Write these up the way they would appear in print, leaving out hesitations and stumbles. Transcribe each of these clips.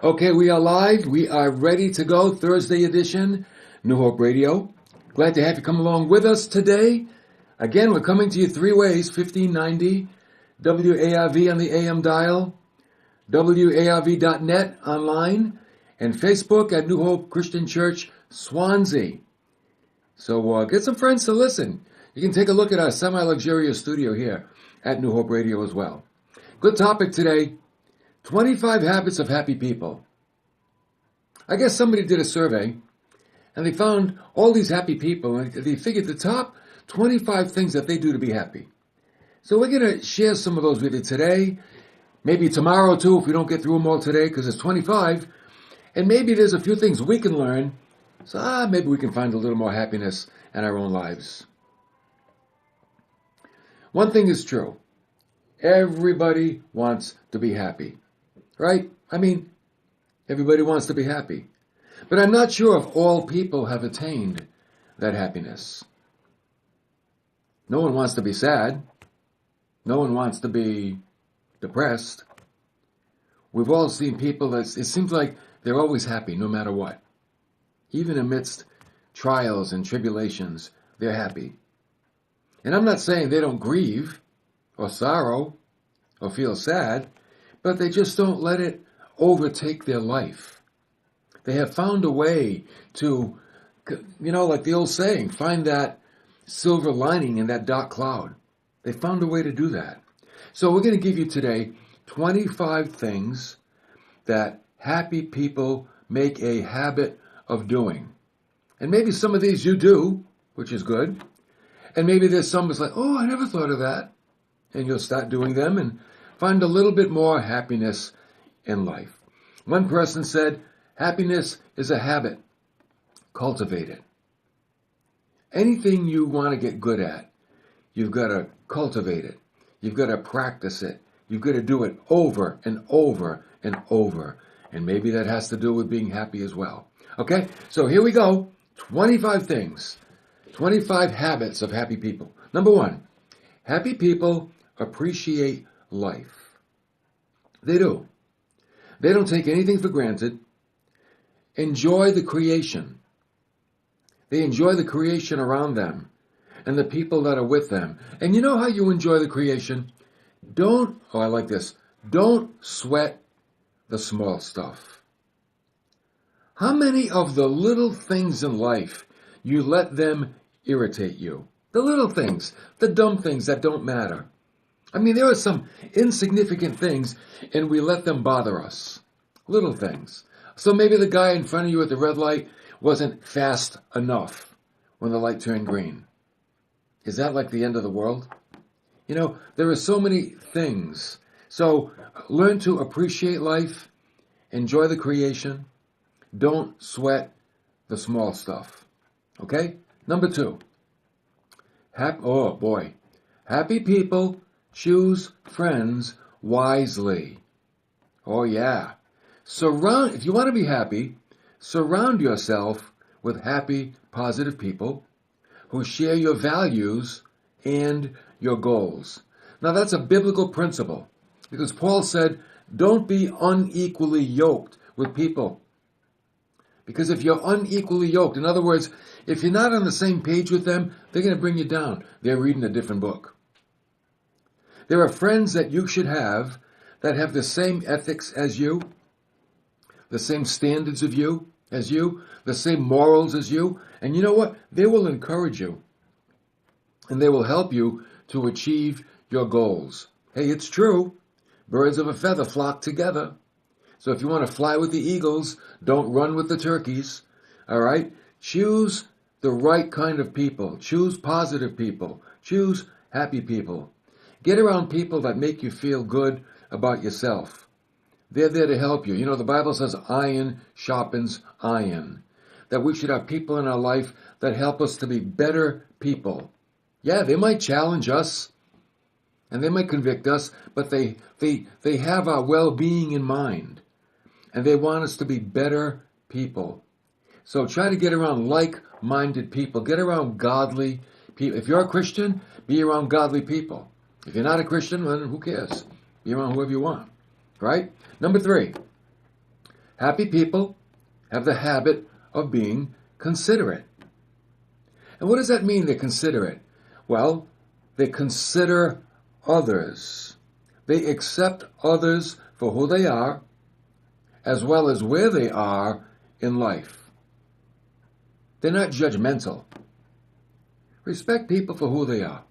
Okay, we are live. We are ready to go. Thursday edition, New Hope Radio. Glad to have you come along with us today. Again, we're coming to you three ways: 1590 WARV on the AM dial, WARV.net online, and Facebook at New Hope Christian Church, Swansea. So get some friends to listen. You can take a look at our semi-luxurious studio here at New Hope Radio as well. Good topic today: 25 habits of happy people. I guess somebody did a survey and they found all these happy people and they figured the top 25 things that they do to be happy. So we're going to share some of those with you today, maybe tomorrow too if we don't get through them all today because it's 25. And maybe there's a few things we can learn. So maybe we can find a little more happiness in our own lives. One thing is true. Everybody wants to be happy. Right? I mean, everybody wants to be happy. But I'm not sure if all people have attained that happiness. No one wants to be sad. No one wants to be depressed. We've all seen people that it seems like they're always happy no matter what. Even amidst trials and tribulations, they're happy. And I'm not saying they don't grieve or sorrow or feel sad, but they just don't let it overtake their life. They have found a way to, like the old saying, find that silver lining in that dark cloud. They found a way to do that. So we're going to give you today 25 things that happy people make a habit of doing. And maybe some of these you do, which is good. And maybe there's some that's like, oh, I never thought of that. And you'll start doing them and find a little bit more happiness in life. One person said, happiness is a habit. Cultivate it. Anything you want to get good at, you've got to cultivate it. You've got to practice it. You've got to do it over and over and over. And maybe that has to do with being happy as well. Okay, so here we go. 25 things. 25 habits of happy people. Number one, happy people appreciate life. They do. They don't take anything for granted. Enjoy the creation. They enjoy the creation around them and the people that are with them. And you know how you enjoy the creation? I like this. Don't sweat the small stuff. How many of the little things in life you let them irritate you? The little things, the dumb things that don't matter. I mean, there are some insignificant things, and we let them bother us. Little things. So maybe the guy in front of you at the red light wasn't fast enough when the light turned green. Is that like the end of the world? There are so many things. So learn to appreciate life, enjoy the creation, don't sweat the small stuff. Okay? Number two. Happy people choose friends wisely. Oh yeah. If you want to be happy, surround yourself with happy, positive people who share your values and your goals. Now that's a biblical principle because Paul said, don't be unequally yoked with people. Because if you're unequally yoked, in other words, if you're not on the same page with them, they're going to bring you down. They're reading a different book. There are friends that you should have that have the same ethics as you, the same standards of you as you, the same morals as you. And you know what? They will encourage you. And they will help you to achieve your goals. Hey, it's true. Birds of a feather flock together. So if you want to fly with the eagles, don't run with the turkeys. All right? Choose the right kind of people. Choose positive people. Choose happy people. Get around people that make you feel good about yourself. They're there to help you. The Bible says iron sharpens iron. That we should have people in our life that help us to be better people. Yeah, they might challenge us and they might convict us, but they have our well-being in mind. And they want us to be better people. So try to get around like-minded people. Get around godly people. If you're a Christian, be around godly people. If you're not a Christian, then who cares? Be around whoever you want. Right? Number three. Happy people have the habit of being considerate. And what does that mean, they're considerate? Well, they consider others. They accept others for who they are, as well as where they are in life. They're not judgmental. Respect people for who they are.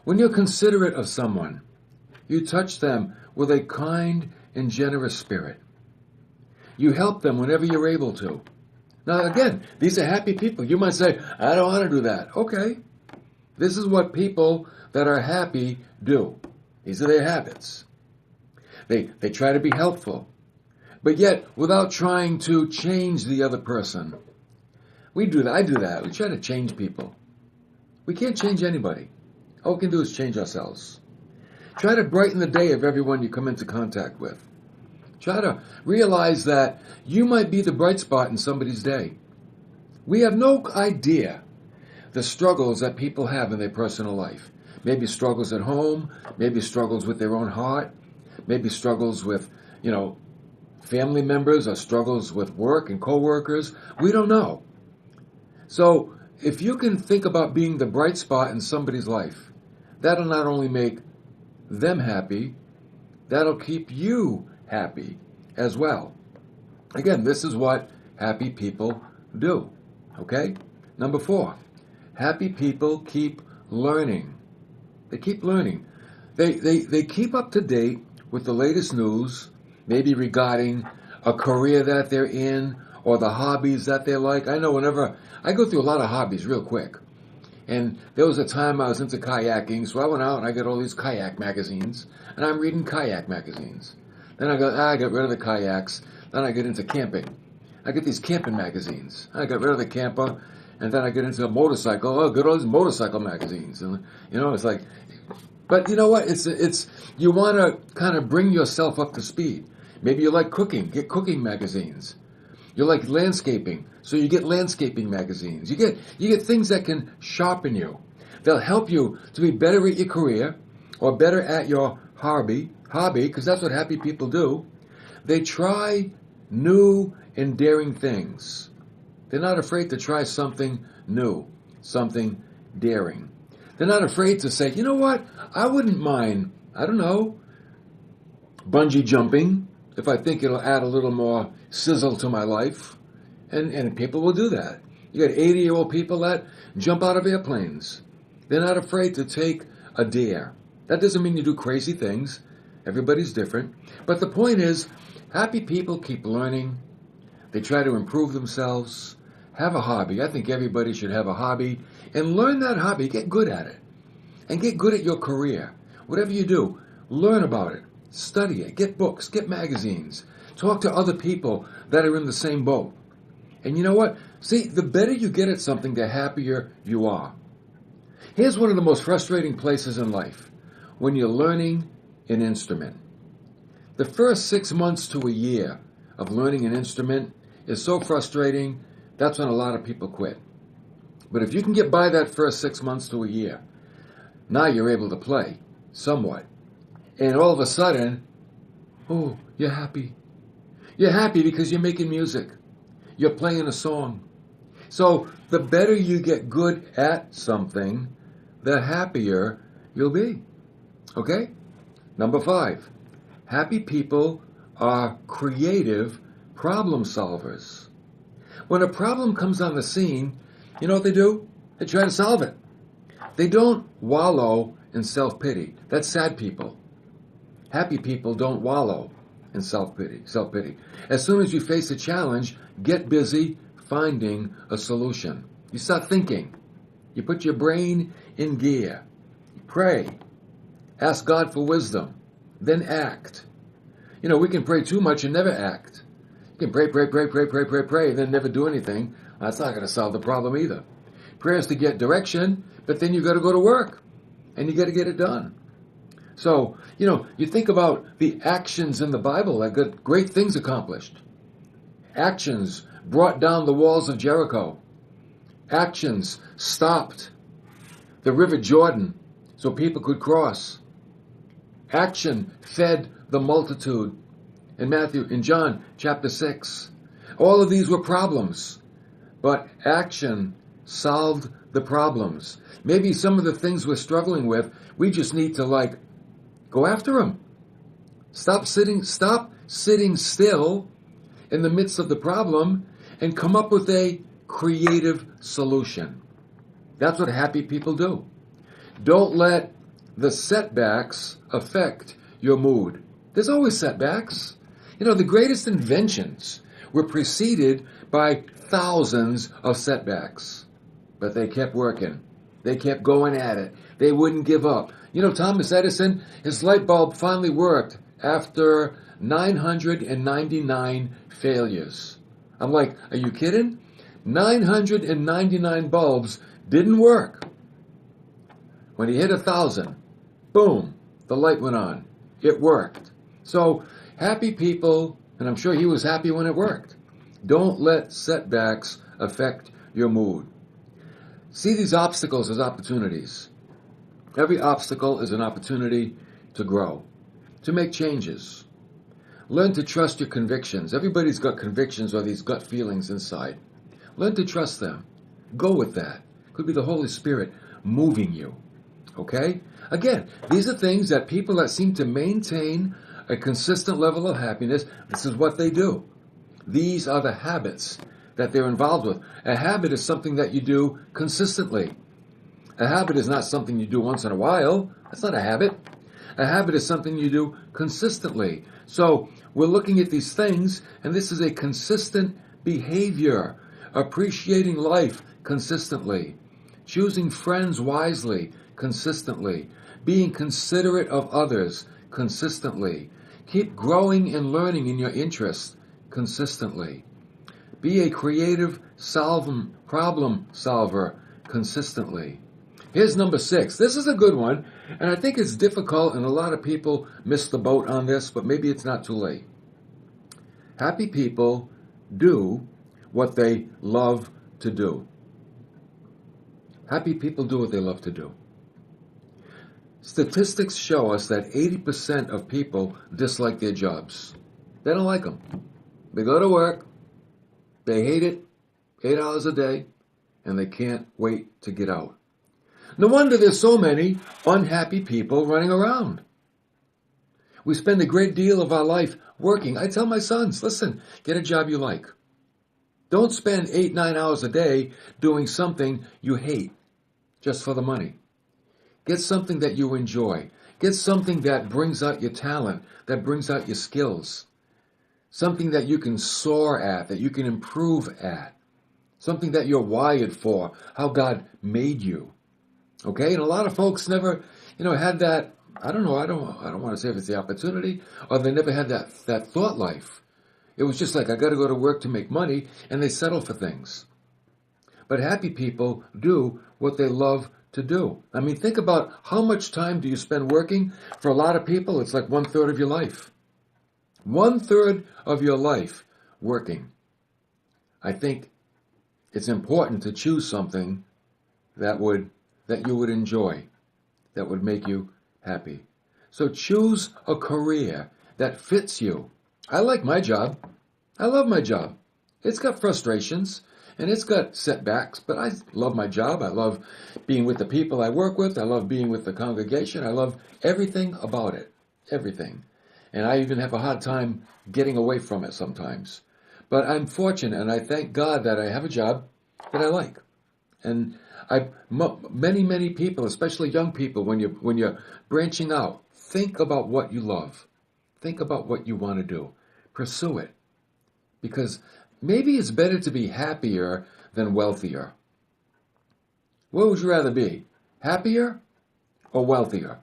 When you're considerate of someone, you touch them with a kind and generous spirit. You help them whenever you're able to. Now again, these are happy people. You might say, I don't want to do that. Okay. This is what people that are happy do. These are their habits. They try to be helpful, but yet without trying to change the other person. We do that. I do that. We try to change people. We can't change anybody. All we can do is change ourselves. Try to brighten the day of everyone you come into contact with. Try to realize that you might be the bright spot in somebody's day. We have no idea the struggles that people have in their personal life. Maybe struggles at home, maybe struggles with their own heart, maybe struggles with, family members, or struggles with work and co-workers. We don't know. So if you can think about being the bright spot in somebody's life, that'll not only make them happy, that'll keep you happy as well. Again, this is what happy people do. Okay? Number 4, happy people keep learning. They keep learning. They keep up to date with the latest news, maybe regarding a career that they're in or the hobbies that they like. I know whenever I go through a lot of hobbies real quick. And there was a time I was into kayaking, so I went out and I got all these kayak magazines, and I'm reading kayak magazines. Then I get rid of the kayaks. Then I get into camping. I get these camping magazines. I got rid of the camper, and then I get into a motorcycle. Oh, good old motorcycle magazines. And it's like, but you know what? It's you want to kind of bring yourself up to speed. Maybe you like cooking. Get cooking magazines. You like landscaping, so you get landscaping magazines. You get things that can sharpen you. They'll help you to be better at your career or better at your hobby, because that's what happy people do. They try new and daring things. They're not afraid to try something new, something daring. They're not afraid to say, you know what, I wouldn't mind, bungee jumping, if I think it'll add a little more sizzle to my life. And people will do that. You got 80-year-old people that jump out of airplanes. They're not afraid to take a dare. That doesn't mean you do crazy things. Everybody's different. But the point is, happy people keep learning. They try to improve themselves. Have a hobby. I think everybody should have a hobby. And learn that hobby. Get good at it. And get good at your career. Whatever you do, learn about it. Study it. Get books. Get magazines. Talk to other people that are in the same boat. And you know what? See, the better you get at something, the happier you are. Here's one of the most frustrating places in life. When you're learning an instrument. The first 6 months to a year of learning an instrument is so frustrating, that's when a lot of people quit. But if you can get by that first 6 months to a year, now you're able to play somewhat. And all of a sudden, oh, you're happy. You're happy because you're making music. You're playing a song. So the better you get good at something, the happier you'll be. Okay? Number 5, happy people are creative problem solvers. When a problem comes on the scene, you know what they do? They try to solve it. They don't wallow in self-pity. That's sad people. Happy people don't wallow in self-pity. As soon as you face a challenge, get busy finding a solution. You start thinking. You put your brain in gear. You pray. Ask God for wisdom. Then act. We can pray too much and never act. You can pray, and then never do anything. That's not going to solve the problem either. Prayer is to get direction, but then you've got to go to work. And you got to get it done. So, you think about the actions in the Bible that got great things accomplished. Actions brought down the walls of Jericho. Actions stopped the river Jordan so people could cross. Action fed the multitude in John chapter 6. All of these were problems, but action solved the problems. Maybe some of the things we're struggling with, we just need to go after them. Stop sitting still in the midst of the problem and come up with a creative solution. That's what happy people do. Don't let the setbacks affect your mood. There's always setbacks. The greatest inventions were preceded by thousands of setbacks. But they kept working. They kept going at it. They wouldn't give up. Thomas Edison, his light bulb finally worked after 999 failures. I'm like, are you kidding? 999 bulbs didn't work. When he hit 1,000, boom, the light went on. It worked. So happy people, and I'm sure he was happy when it worked. Don't let setbacks affect your mood. See these obstacles as opportunities. Every obstacle is an opportunity to grow, to make changes. Learn to trust your convictions. Everybody's got convictions or these gut feelings inside. Learn to trust them. Go with that. Could be the Holy Spirit moving you. Okay? Again, these are things that people that seem to maintain a consistent level of happiness, this is what they do. These are the habits that they're involved with. A habit is something that you do consistently. A habit is not something you do once in a while. That's not a habit. A habit is something you do consistently. So we're looking at these things, and this is a consistent behavior. Appreciating life consistently. Choosing friends wisely consistently. Being considerate of others consistently. Keep growing and learning in your interests consistently. Be a creative problem solver consistently. Here's number 6. This is a good one, and I think it's difficult, and a lot of people miss the boat on this, but maybe it's not too late. Happy people do what they love to do. Happy people do what they love to do. Statistics show us that 80% of people dislike their jobs. They don't like them. They go to work, they hate it, 8 hours a day, and they can't wait to get out. No wonder there's so many unhappy people running around. We spend a great deal of our life working. I tell my sons, listen, get a job you like. Don't spend 8, 9 hours a day doing something you hate just for the money. Get something that you enjoy. Get something that brings out your talent, that brings out your skills. Something that you can soar at, that you can improve at. Something that you're wired for, how God made you. Okay? And a lot of folks never, had that, I don't want to say if it's the opportunity, or they never had that thought life. It was just like, I got to go to work to make money, and they settle for things. But happy people do what they love to do. I mean, think about how much time do you spend working? For a lot of people, it's like 1/3 of your life. 1/3 of your life working. I think it's important to choose something that you would enjoy, that would make you happy. So choose a career that fits you. I like my job. I love my job. It's got frustrations and it's got setbacks, but I love my job. I love being with the people I work with. I love being with the congregation. I love everything about it. Everything. And I even have a hard time getting away from it sometimes. But I'm fortunate, and I thank God that I have a job that I like. And many people, especially young people, when you're branching out, think about what you love. Think about what you want to do. Pursue it. Because maybe it's better to be happier than wealthier. What would you rather be? Happier or wealthier?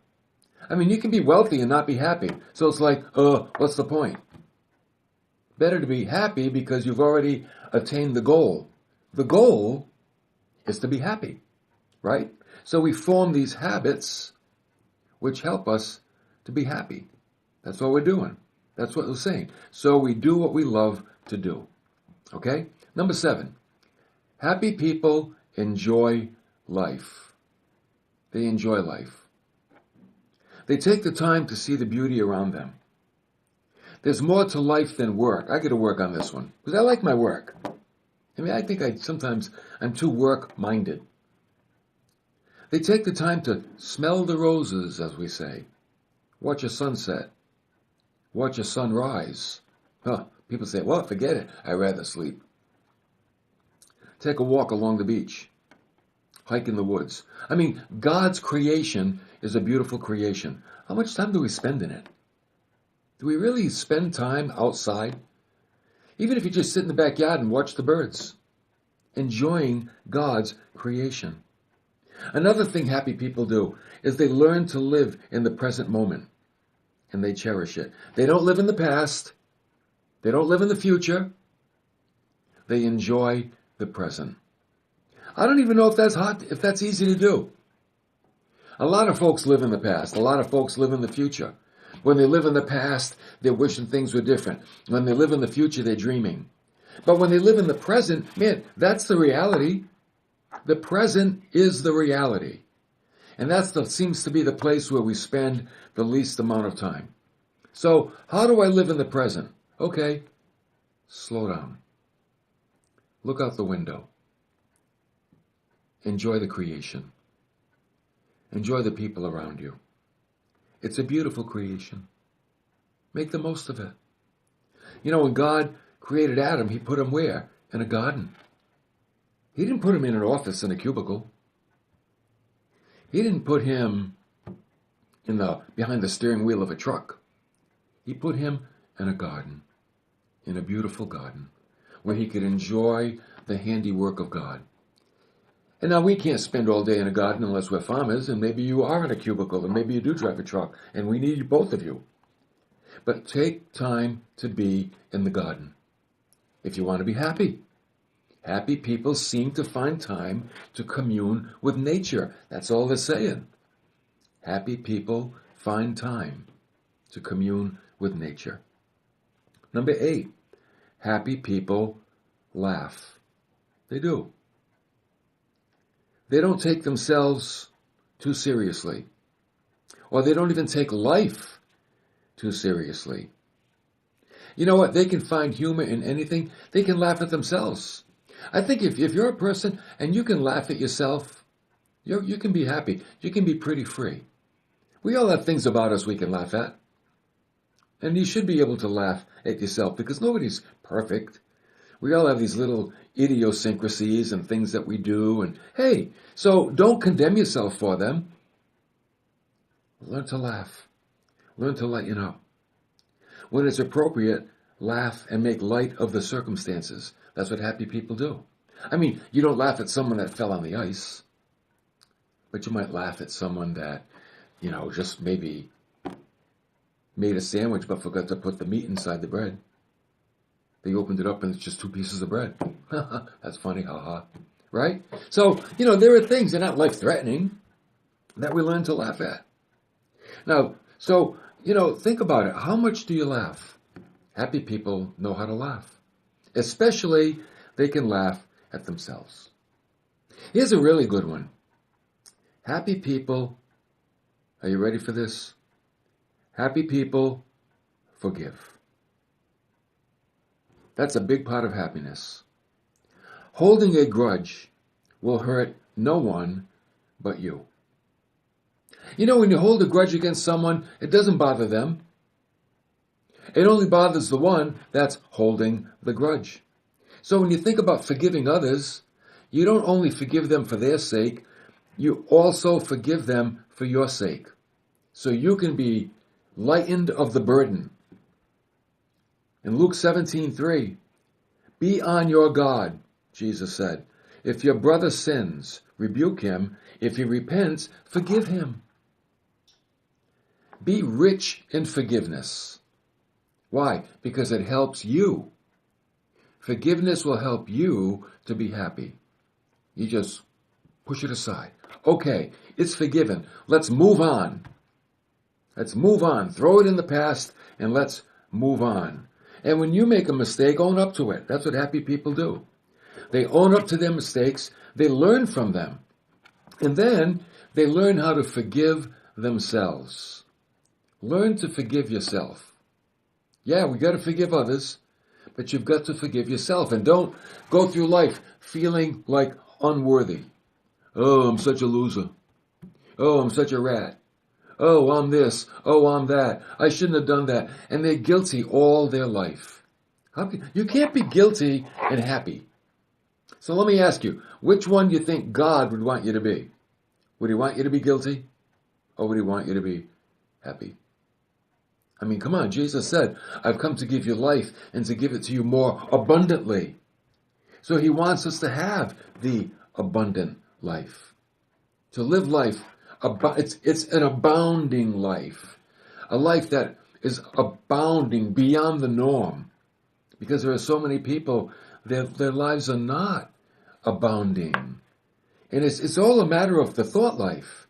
I mean, you can be wealthy and not be happy. So it's like, what's the point? Better to be happy because you've already attained the goal. The goal is to be happy, right? So we form these habits which help us to be happy. That's what we're doing. That's what we're saying. So we do what we love to do. Okay? Number 7. Happy people enjoy life. They enjoy life. They take the time to see the beauty around them. There's more to life than work. I got to work on this one because I like my work. I mean, I think sometimes I'm too work-minded. They take the time to smell the roses, as we say, watch a sunset, watch a sunrise. People say, well, forget it. I'd rather sleep. Take a walk along the beach, hike in the woods. I mean, God's creation is a beautiful creation. How much time do we spend in it? Do we really spend time outside? Even if you just sit in the backyard and watch the birds, enjoying God's creation. Another thing happy people do is they learn to live in the present moment, and they cherish it. They don't live in the past. They don't live in the future. They enjoy the present. I don't even know if that's easy to do. A lot of folks live in the past. A lot of folks live in the future. When they live in the past, they're wishing things were different. When they live in the future, they're dreaming. But when they live in the present, man, that's the reality. The present is the reality. And seems to be the place where we spend the least amount of time. So, how do I live in the present? Okay, slow down. Look out the window. Enjoy the creation. Enjoy the people around you. It's a beautiful creation. Make the most of it. You know, when God created Adam, he put him where? In a garden. He didn't put him in an office in a cubicle. He didn't put him behind the steering wheel of a truck. He put him in a garden, in a beautiful garden, where he could enjoy the handiwork of God. And now we can't spend all day in a garden unless we're farmers, and maybe you are in a cubicle, and maybe you do drive a truck, and we need both of you. But take time to be in the garden if you want to be happy. Happy people seem to find time to commune with nature. That's all they're saying. Happy people find time to commune with nature. Number 8, happy people laugh. They do. They don't take themselves too seriously. Or they don't even take life too seriously. You know what? They can find humor in anything. They can laugh at themselves. I think if you're a person and you can laugh at yourself, you can be happy. You can be pretty free. We all have things about us we can laugh at. And you should be able to laugh at yourself because nobody's perfect. We all have these little idiosyncrasies and things that we do. And hey, so don't condemn yourself for them. Learn to laugh. Learn to lighten up. When it's appropriate, laugh and make light of the circumstances. That's what happy people do. I mean, you don't laugh at someone that fell on the ice, but you might laugh at someone that, just maybe made a sandwich but forgot to put the meat inside the bread. They opened it up and it's just 2 pieces of bread. That's funny, haha. Right? So, there are things, they're not life-threatening, that we learn to laugh at. Now, so, think about it. How much do you laugh? Happy people know how to laugh. Especially, they can laugh at themselves. Here's a really good one. Happy people, are you ready for this? Happy people forgive. That's a big part of happiness. Holding a grudge will hurt no one but you. When you hold a grudge against someone, it doesn't bother them. It only bothers the one that's holding the grudge. So when you think about forgiving others, you don't only forgive them for their sake, you also forgive them for your sake. So you can be lightened of the burden. In Luke 17:3, be on your guard, Jesus said. If your brother sins, rebuke him. If he repents, forgive him. Be rich in forgiveness. Why? Because it helps you. Forgiveness will help you to be happy. You just push it aside. Okay, it's forgiven. Let's move on. Let's move on. Throw it in the past and let's move on. And when you make a mistake, own up to it. That's what happy people do. They own up to their mistakes. They learn from them. And then they learn how to forgive themselves. Learn to forgive yourself. Yeah, we got to forgive others, but you've got to forgive yourself. And don't go through life feeling like unworthy. Oh, I'm such a loser. Oh, I'm such a rat. Oh, I'm this. Oh, I'm that. I shouldn't have done that. And they're guilty all their life. You can't be guilty and happy. So let me ask you, which one do you think God would want you to be? Would he want you to be guilty? Or would he want you to be happy? I mean, come on, Jesus said, I've come to give you life and to give it to you more abundantly. So he wants us to have the abundant life. To live life, it's an abounding life. A life that is abounding beyond the norm. Because there are so many people, their lives are not abounding. And it's all a matter of the thought life.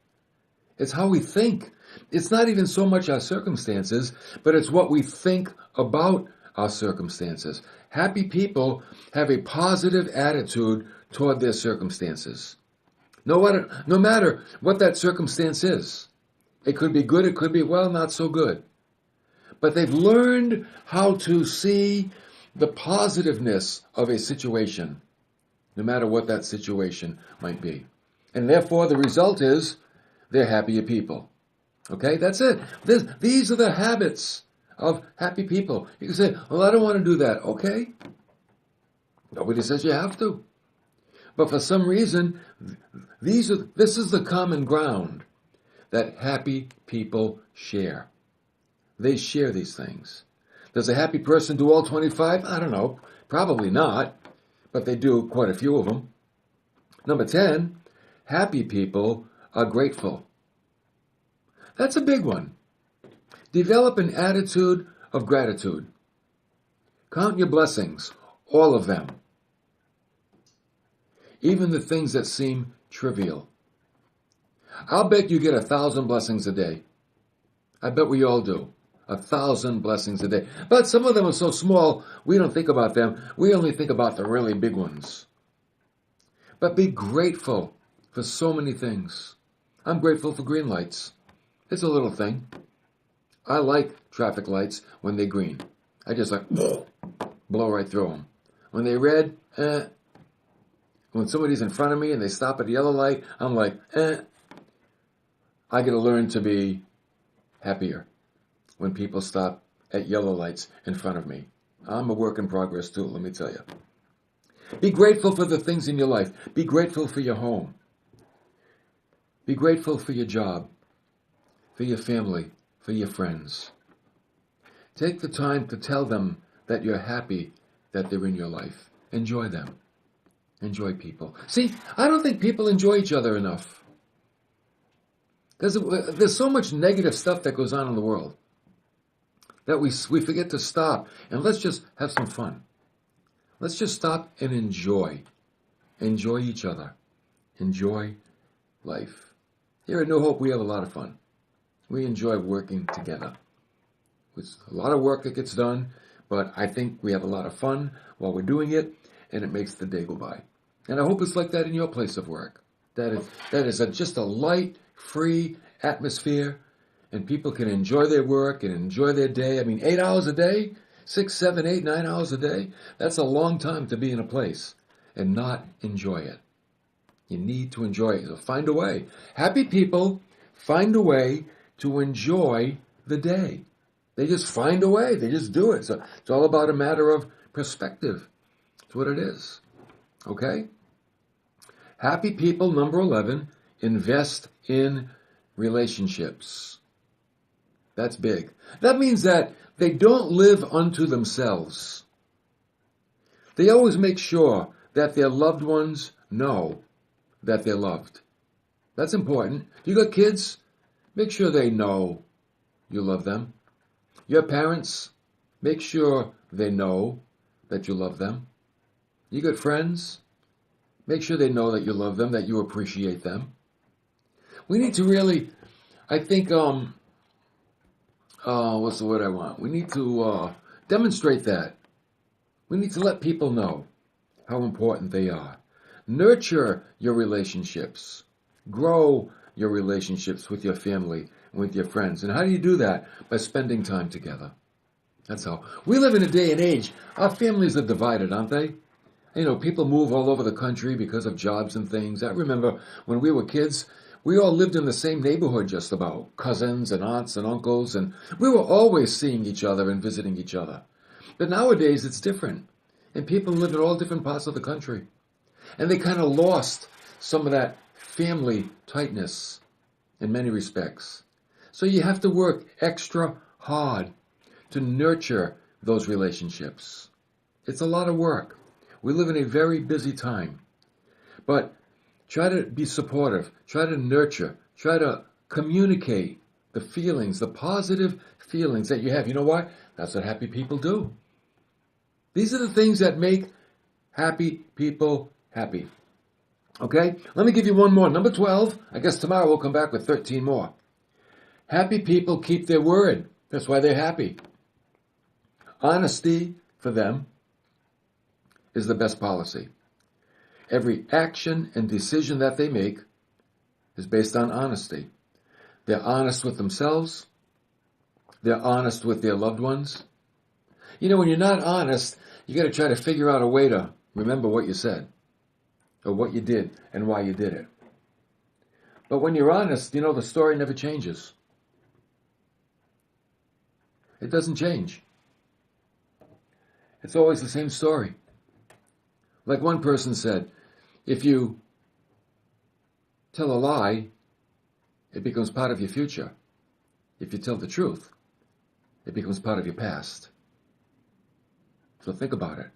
It's how we think. It's not even so much our circumstances, but it's what we think about our circumstances. Happy people have a positive attitude toward their circumstances. No matter what that circumstance is. It could be good, it could be, well, not so good. But they've learned how to see the positiveness of a situation, no matter what that situation might be. And therefore, the result is they're happier people. Okay, that's it. These are the habits of happy people. You can say, well, I don't want to do that. Okay. Nobody says you have to. But for some reason, this is the common ground that happy people share. They share these things. Does a happy person do all 25? I don't know. Probably not. But they do quite a few of them. Number 10, happy people are grateful. That's a big one. Develop an attitude of gratitude. Count your blessings, all of them. Even the things that seem trivial. I'll bet you get 1,000 blessings a day. I bet we all do. 1,000 blessings a day. But some of them are so small, we don't think about them. We only think about the really big ones. But be grateful for so many things. I'm grateful for green lights. It's a little thing. I like traffic lights when they're green. I just like blow right through them. When they're red, When somebody's in front of me and they stop at a yellow light, I'm like, I got to learn to be happier when people stop at yellow lights in front of me. I'm a work in progress too, let me tell you. Be grateful for the things in your life. Be grateful for your home. Be grateful for your job, for your family, for your friends. Take the time to tell them that you're happy that they're in your life. Enjoy them. Enjoy people. See, I don't think people enjoy each other enough. Because there's so much negative stuff that goes on in the world that we forget to stop and let's just have some fun. Let's just stop and enjoy. Enjoy each other. Enjoy life. Here at New Hope, we have a lot of fun. We enjoy working together. It's a lot of work that gets done, but I think we have a lot of fun while we're doing it, and it makes the day go by. And I hope it's like that in your place of work. That is just a light, free atmosphere, and people can enjoy their work and enjoy their day. I mean, 8 hours a day, 6, 7, 8, 9 hours a day, that's a long time to be in a place and not enjoy it. You need to enjoy it. So find a way. Happy people find a way to enjoy the day. They just find a way. They just do it. So it's all about a matter of perspective. That's what it is. Okay? Happy people, number 11, invest in relationships. That's big. That means that they don't live unto themselves. They always make sure that their loved ones know that they're loved. That's important. You got kids? Make sure they know you love them. Your parents? Make sure they know that you love them. You got friends? Make sure they know that you love them, that you appreciate them. We need to really, I think, what's the word I want? We need to demonstrate that. We need to let people know how important they are. Nurture your relationships. Grow your relationships with your family and with your friends. And how do you do that? By spending time together. That's all. We live in a day and age, our families are divided, aren't they? You know, people move all over the country because of jobs and things. I remember when we were kids, we all lived in the same neighborhood just about. Cousins and aunts and uncles, and we were always seeing each other and visiting each other. But nowadays it's different. And people live in all different parts of the country. And they kind of lost some of that family tightness in many respects. So you have to work extra hard to nurture those relationships. It's a lot of work. We live in a very busy time. But try to be supportive. Try to nurture. Try to communicate the feelings, the positive feelings that you have. You know what? That's what happy people do. These are the things that make happy people happy. Okay? Let me give you one more. Number 12. I guess tomorrow we'll come back with 13 more. Happy people keep their word. That's why they're happy. Honesty for them is the best policy. Every action and decision that they make is based on honesty. They're honest with themselves. They're honest with their loved ones. You know, when you're not honest, you got to try to figure out a way to remember what you said or what you did and why you did it. But when you're honest, you know, the story never changes. It doesn't change. It's always the same story. Like one person said, if you tell a lie, it becomes part of your future. If you tell the truth, it becomes part of your past. So think about it.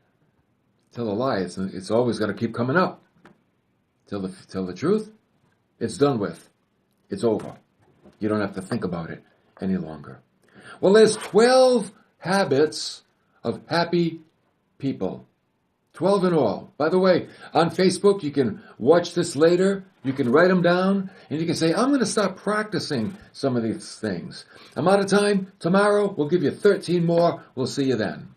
Tell a lie, it's always going to keep coming up. Tell the truth, it's done with. It's over. You don't have to think about it any longer. Well, there's 12 habits of happy people. 12 in all. By the way, on Facebook, you can watch this later. You can write them down, and you can say, I'm going to start practicing some of these things. I'm out of time. Tomorrow, we'll give you 13 more. We'll see you then.